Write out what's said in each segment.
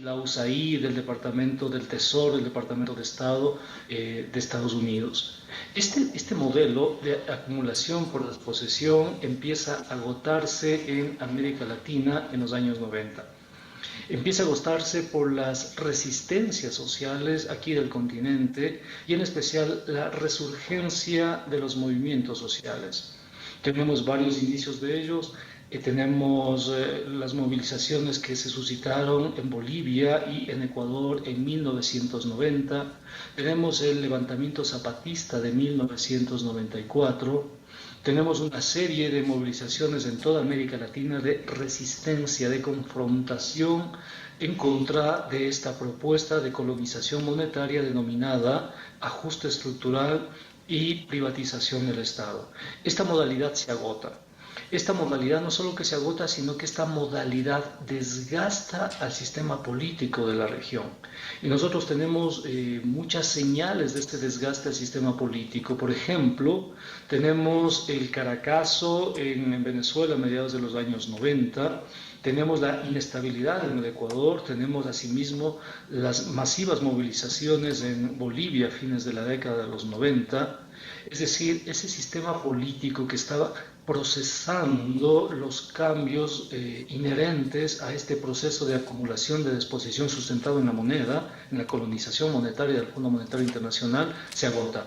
la USAID, del Departamento del Tesoro, el Departamento de Estado de Estados Unidos. Este modelo de acumulación por desposesión empieza a agotarse en América Latina en los años 90. Empieza a agotarse por las resistencias sociales aquí del continente y en especial la resurgencia de los movimientos sociales. Tenemos varios indicios de ellos. Tenemos las movilizaciones que se suscitaron en Bolivia y en Ecuador en 1990. Tenemos el levantamiento zapatista de 1994. Tenemos una serie de movilizaciones en toda América Latina de resistencia, de confrontación en contra de esta propuesta de colonización monetaria denominada ajuste estructural y privatización del Estado. Esta modalidad se agota. Esta modalidad no solo que se agota, sino que esta modalidad desgasta al sistema político de la región. Y nosotros tenemos muchas señales de este desgaste al sistema político. Por ejemplo, tenemos el Caracazo en Venezuela a mediados de los años 90, tenemos la inestabilidad en el Ecuador, tenemos asimismo las masivas movilizaciones en Bolivia a fines de la década de los 90, es decir, ese sistema político que estaba procesando los cambios inherentes a este proceso de acumulación de desposesión sustentado en la moneda, en la colonización monetaria del Fondo Monetario Internacional, se agota.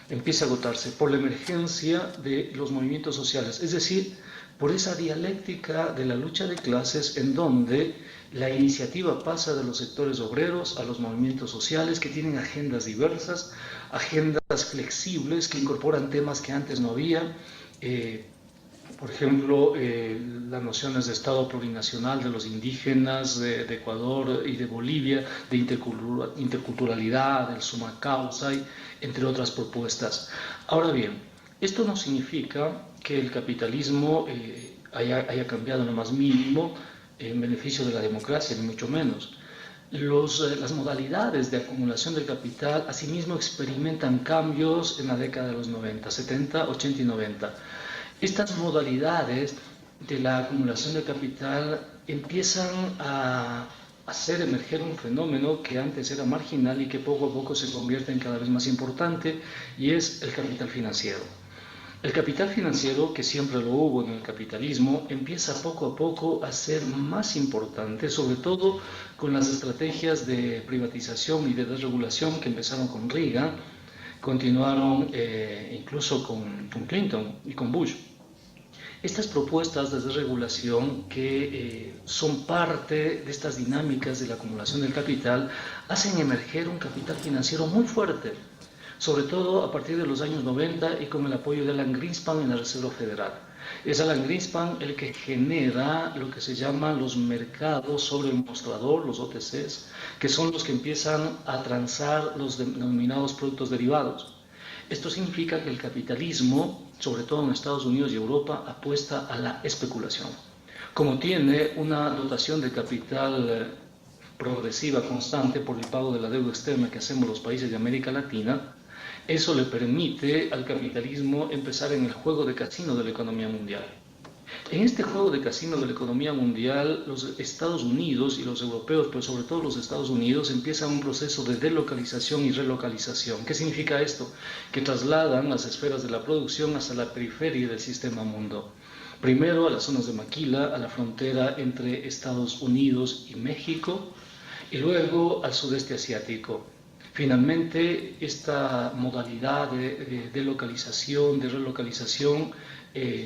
Empieza a agotarse por la emergencia de los movimientos sociales, es decir, por esa dialéctica de la lucha de clases en donde la iniciativa pasa de los sectores obreros a los movimientos sociales que tienen agendas diversas, agendas flexibles que incorporan temas que antes no había. Por ejemplo, las nociones de Estado plurinacional de los indígenas de Ecuador y de Bolivia, de interculturalidad, del summa causa, entre otras propuestas. Ahora bien, esto no significa que el capitalismo haya cambiado en lo más mínimo en beneficio de la democracia, ni mucho menos. Las modalidades de acumulación del capital asimismo experimentan cambios en la década de los 90, 70, 80 y 90. Estas modalidades de la acumulación de capital empiezan a hacer emerger un fenómeno que antes era marginal y que poco a poco se convierte en cada vez más importante, y es el capital financiero. El capital financiero, que siempre lo hubo en el capitalismo, empieza poco a poco a ser más importante, sobre todo con las estrategias de privatización y de desregulación que empezaron con Reagan, continuaron incluso con Clinton y con Bush. Estas propuestas de desregulación que son parte de estas dinámicas de la acumulación del capital hacen emerger un capital financiero muy fuerte, sobre todo a partir de los años 90 y con el apoyo de Alan Greenspan en la Reserva Federal. Es Alan Greenspan el que genera lo que se llaman los mercados sobre el mostrador, los OTCs, que son los que empiezan a transar los denominados productos derivados. Esto significa que el capitalismo, sobre todo en Estados Unidos y Europa, apuesta a la especulación. Como tiene una dotación de capital progresiva constante por el pago de la deuda externa que hacemos los países de América Latina, eso le permite al capitalismo empezar en el juego de casino de la economía mundial. En este juego de casino de la economía mundial, los Estados Unidos y los europeos, pero sobre todo los Estados Unidos, empiezan un proceso de delocalización y relocalización. ¿Qué significa esto? Que trasladan las esferas de la producción hasta la periferia del sistema mundo. Primero a las zonas de Maquila, a la frontera entre Estados Unidos y México, y luego al sudeste asiático. Finalmente, esta modalidad de delocalización, de relocalización,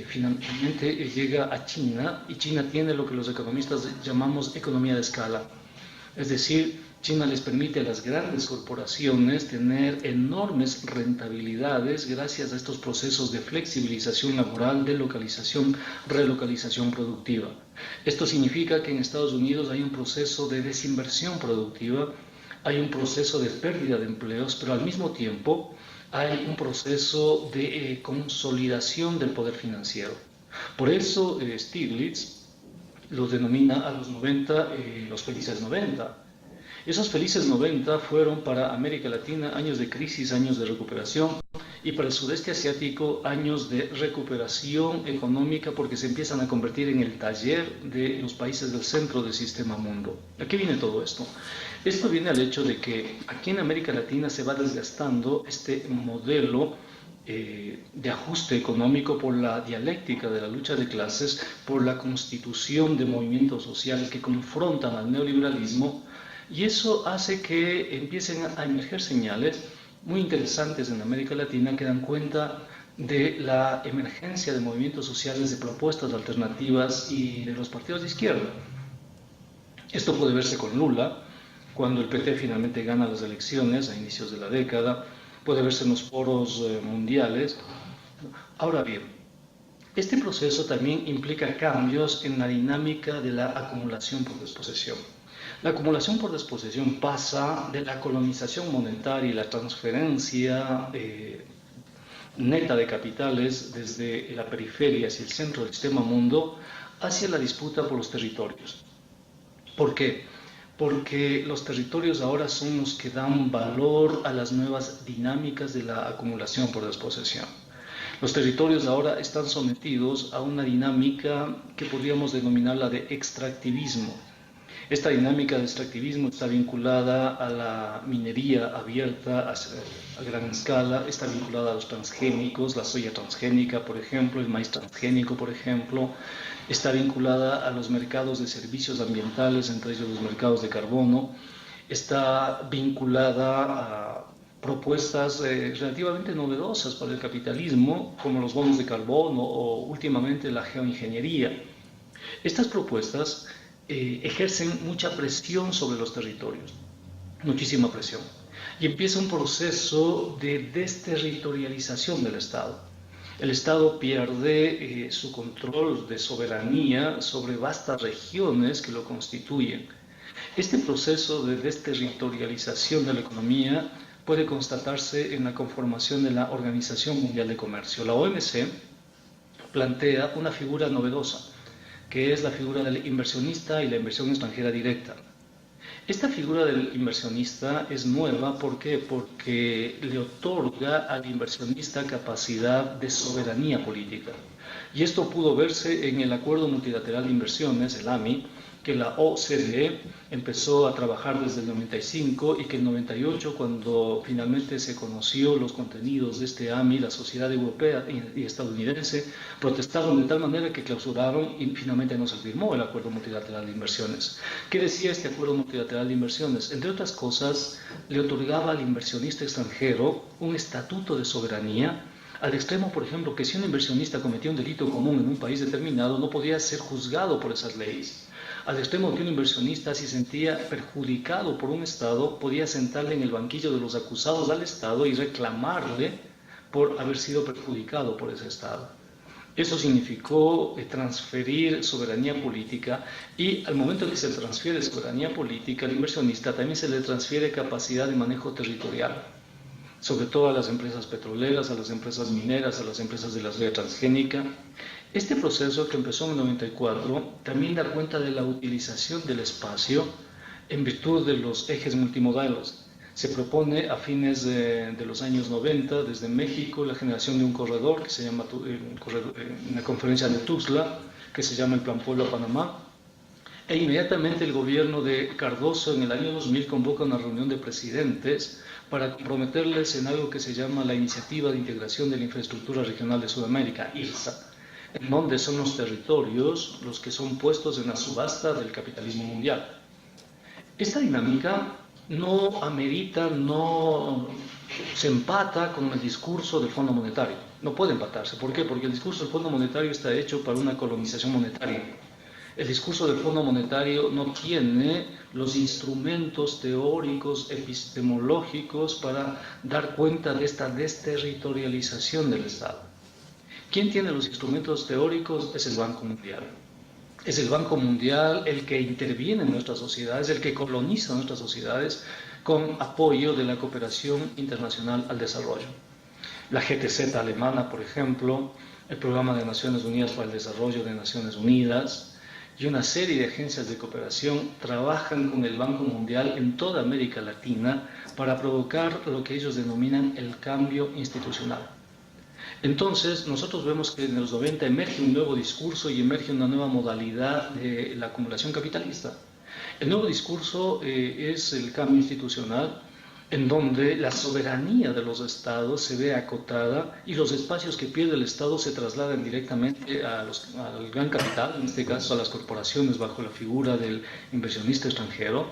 finalmente llega a China, y China tiene lo que los economistas llamamos economía de escala. Es decir, China les permite a las grandes corporaciones tener enormes rentabilidades gracias a estos procesos de flexibilización laboral, de localización, relocalización productiva. Esto significa que en Estados Unidos hay un proceso de desinversión productiva, hay un proceso de pérdida de empleos, pero al mismo tiempo hay un proceso de consolidación del poder financiero. Por eso Stiglitz los denomina a los 90 los felices 90. Esos felices 90 fueron para América Latina años de crisis, años de recuperación, y para el sudeste asiático años de recuperación económica porque se empiezan a convertir en el taller de los países del centro del sistema mundo. ¿A qué viene todo esto? Esto viene al hecho de que aquí en América Latina se va desgastando este modelo de ajuste económico por la dialéctica de la lucha de clases, por la constitución de movimientos sociales que confrontan al neoliberalismo, y eso hace que empiecen a emerger señales muy interesantes en América Latina que dan cuenta de la emergencia de movimientos sociales, de propuestas alternativas y de los partidos de izquierda. Esto puede verse con Lula, cuando el PT finalmente gana las elecciones a inicios de la década, puede verse en los foros mundiales. Ahora bien, este proceso también implica cambios en la dinámica de la acumulación por desposesión. La acumulación por desposesión pasa de la colonización monetaria y la transferencia neta de capitales desde la periferia hacia el centro del sistema mundo hacia la disputa por los territorios. ¿Por qué? Porque los territorios ahora son los que dan valor a las nuevas dinámicas de la acumulación por desposesión. Los territorios ahora están sometidos a una dinámica que podríamos denominarla de extractivismo. Esta dinámica de extractivismo está vinculada a la minería abierta a gran escala, está vinculada a los transgénicos, la soya transgénica, por ejemplo, el maíz transgénico, por ejemplo, está vinculada a los mercados de servicios ambientales, entre ellos los mercados de carbono, está vinculada a propuestas relativamente novedosas para el capitalismo, como los bonos de carbono o últimamente la geoingeniería. Estas propuestas ejercen mucha presión sobre los territorios, muchísima presión, y empieza un proceso de desterritorialización del Estado. El Estado pierde su control de soberanía sobre vastas regiones que lo constituyen. Este proceso de desterritorialización de la economía puede constatarse en la conformación de la Organización Mundial de Comercio. La OMC plantea una figura novedosa, que es la figura del inversionista y la inversión extranjera directa. Esta figura del inversionista es nueva, ¿por qué? Porque le otorga al inversionista capacidad de soberanía política. Y esto pudo verse en el Acuerdo Multilateral de Inversiones, el AMI, que la OCDE empezó a trabajar desde el 95 y que en el 98, cuando finalmente se conoció los contenidos de este AMI, la sociedad europea y estadounidense protestaron de tal manera que clausuraron y finalmente no se firmó el Acuerdo Multilateral de Inversiones. ¿Qué decía este Acuerdo Multilateral de Inversiones? Entre otras cosas, le otorgaba al inversionista extranjero un estatuto de soberanía, al extremo, por ejemplo, que si un inversionista cometía un delito común en un país determinado, no podía ser juzgado por esas leyes. Al extremo que un inversionista, si sentía perjudicado por un Estado, podía sentarle en el banquillo de los acusados al Estado y reclamarle por haber sido perjudicado por ese Estado. Eso significó transferir soberanía política, y al momento en que se transfiere soberanía política, al inversionista también se le transfiere capacidad de manejo territorial, sobre todo a las empresas petroleras, a las empresas mineras, a las empresas de la soya transgénica. Este proceso, que empezó en el 94, también da cuenta de la utilización del espacio en virtud de los ejes multimodales. Se propone a fines de los años 90, desde México, la generación de un corredor que se llama, en la conferencia de Tuxtla, que se llama el Plan Puebla-Panamá, e inmediatamente el gobierno de Cardoso en el año 2000 convoca una reunión de presidentes para comprometerles en algo que se llama la Iniciativa de Integración de la Infraestructura Regional de Sudamérica, IRSA, en donde son los territorios los que son puestos en la subasta del capitalismo mundial. Esta dinámica no amerita, no se empata con el discurso del Fondo Monetario. No puede empatarse. ¿Por qué? Porque el discurso del Fondo Monetario está hecho para una colonización monetaria. El discurso del Fondo Monetario no tiene los instrumentos teóricos, epistemológicos para dar cuenta de esta desterritorialización del Estado. ¿Quién tiene los instrumentos teóricos? Es el Banco Mundial. Es el Banco Mundial el que interviene en nuestras sociedades, el que coloniza nuestras sociedades con apoyo de la cooperación internacional al desarrollo. La GTZ alemana, por ejemplo, el Programa de Naciones Unidas para el Desarrollo de Naciones Unidas, y una serie de agencias de cooperación trabajan con el Banco Mundial en toda América Latina para provocar lo que ellos denominan el cambio institucional. Entonces, nosotros vemos que en los 90 emerge un nuevo discurso y emerge una nueva modalidad de la acumulación capitalista. El nuevo discurso es el cambio institucional, en donde la soberanía de los estados se ve acotada y los espacios que pierde el estado se trasladan directamente al gran capital, en este caso a las corporaciones bajo la figura del inversionista extranjero.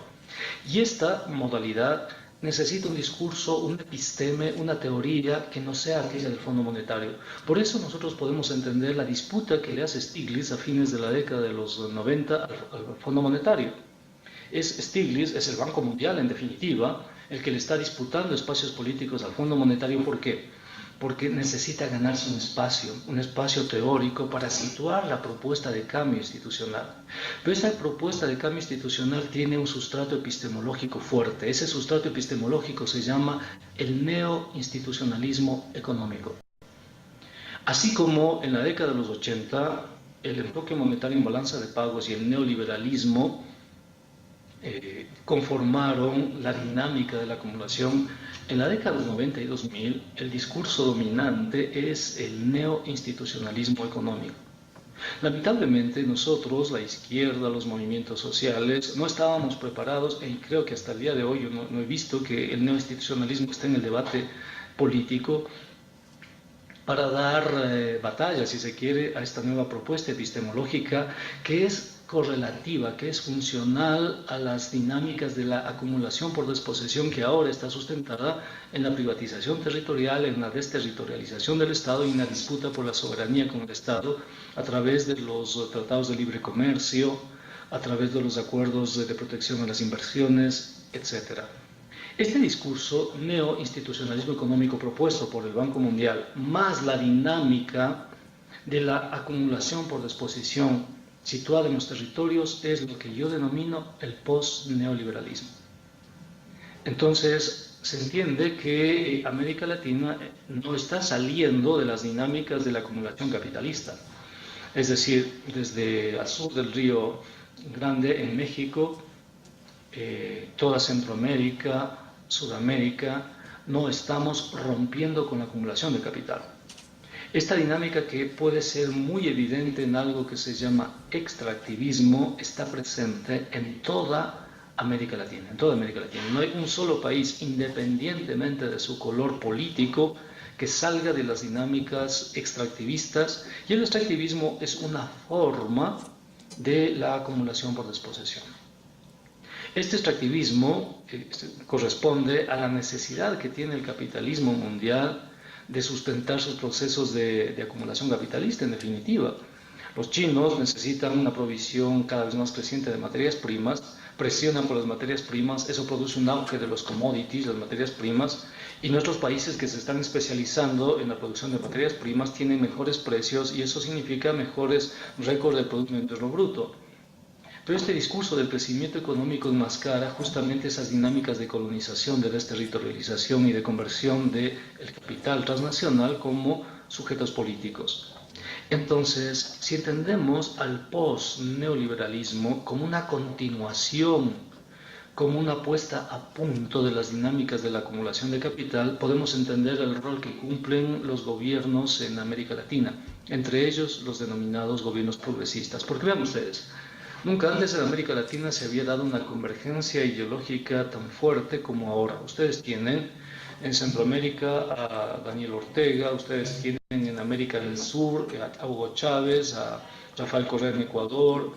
Y esta modalidad necesita un discurso, un episteme, una teoría que no sea aquella del Fondo Monetario. Por eso nosotros podemos entender la disputa que le hace Stiglitz a fines de la década de los 90 al Fondo Monetario. Stiglitz es el Banco Mundial, en definitiva, el que le está disputando espacios políticos al Fondo Monetario. ¿Por qué? Porque necesita ganarse un espacio teórico para situar la propuesta de cambio institucional. Pero esa propuesta de cambio institucional tiene un sustrato epistemológico fuerte. Ese sustrato epistemológico se llama el neoinstitucionalismo económico. Así como en la década de los 80, el enfoque monetario en balanza de pagos y el neoliberalismo conformaron la dinámica de la acumulación. En la década de 90 y 2000, el discurso dominante es el neoinstitucionalismo económico. Lamentablemente nosotros, la izquierda, los movimientos sociales, no estábamos preparados, y creo que hasta el día de hoy yo no he visto que el neoinstitucionalismo esté en el debate político para dar batalla, si se quiere, a esta nueva propuesta epistemológica que es correlativa, que es funcional a las dinámicas de la acumulación por desposesión que ahora está sustentada en la privatización territorial, en la desterritorialización del Estado y en la disputa por la soberanía con el Estado a través de los tratados de libre comercio, a través de los acuerdos de protección a las inversiones, etc. Este discurso neoinstitucionalismo económico propuesto por el Banco Mundial, más la dinámica de la acumulación por disposición situada en los territorios, es lo que yo denomino el post-neoliberalismo. Entonces, se entiende que América Latina no está saliendo de las dinámicas de la acumulación capitalista. Es decir, desde al sur del Río Grande, en México, toda Centroamérica, Sudamérica, no estamos rompiendo con la acumulación de capital. Esta dinámica, que puede ser muy evidente en algo que se llama extractivismo, está presente en toda América Latina. En toda América Latina. No hay un solo país, independientemente de su color político, que salga de las dinámicas extractivistas. Y el extractivismo es una forma de la acumulación por desposesión. Este extractivismo corresponde a la necesidad que tiene el capitalismo mundial de sustentar sus procesos de acumulación capitalista, en definitiva. Los chinos necesitan una provisión cada vez más creciente de materias primas, presionan por las materias primas, eso produce un auge de los commodities, las materias primas, y nuestros países que se están especializando en la producción de materias primas tienen mejores precios y eso significa mejores récords del Producto Interno Bruto. Pero este discurso del crecimiento económico enmascara justamente esas dinámicas de colonización, de desterritorialización y de conversión del capital transnacional como sujetos políticos. Entonces, si entendemos al post-neoliberalismo como una continuación, como una puesta a punto de las dinámicas de la acumulación de capital, podemos entender el rol que cumplen los gobiernos en América Latina, entre ellos los denominados gobiernos progresistas. Porque vean ustedes, nunca antes en América Latina se había dado una convergencia ideológica tan fuerte como ahora. Ustedes tienen en Centroamérica a Daniel Ortega, ustedes tienen en América del Sur a Hugo Chávez, a Rafael Correa en Ecuador,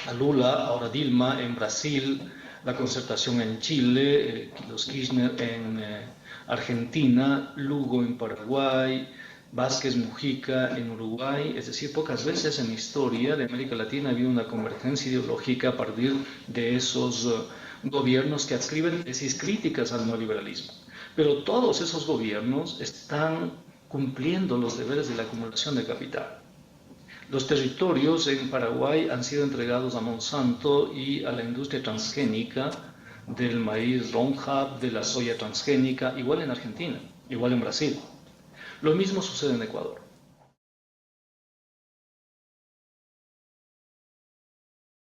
a Lula, ahora Dilma en Brasil, la concertación en Chile, los Kirchner en Argentina, Lugo en Paraguay, Vázquez Mujica en Uruguay. Es decir, pocas veces en la historia de América Latina ha habido una convergencia ideológica a partir de esos gobiernos que adscriben tesis críticas al neoliberalismo. Pero todos esos gobiernos están cumpliendo los deberes de la acumulación de capital. Los territorios en Paraguay han sido entregados a Monsanto y a la industria transgénica del maíz Roundup, de la soya transgénica, igual en Argentina, igual en Brasil. Lo mismo sucede en Ecuador.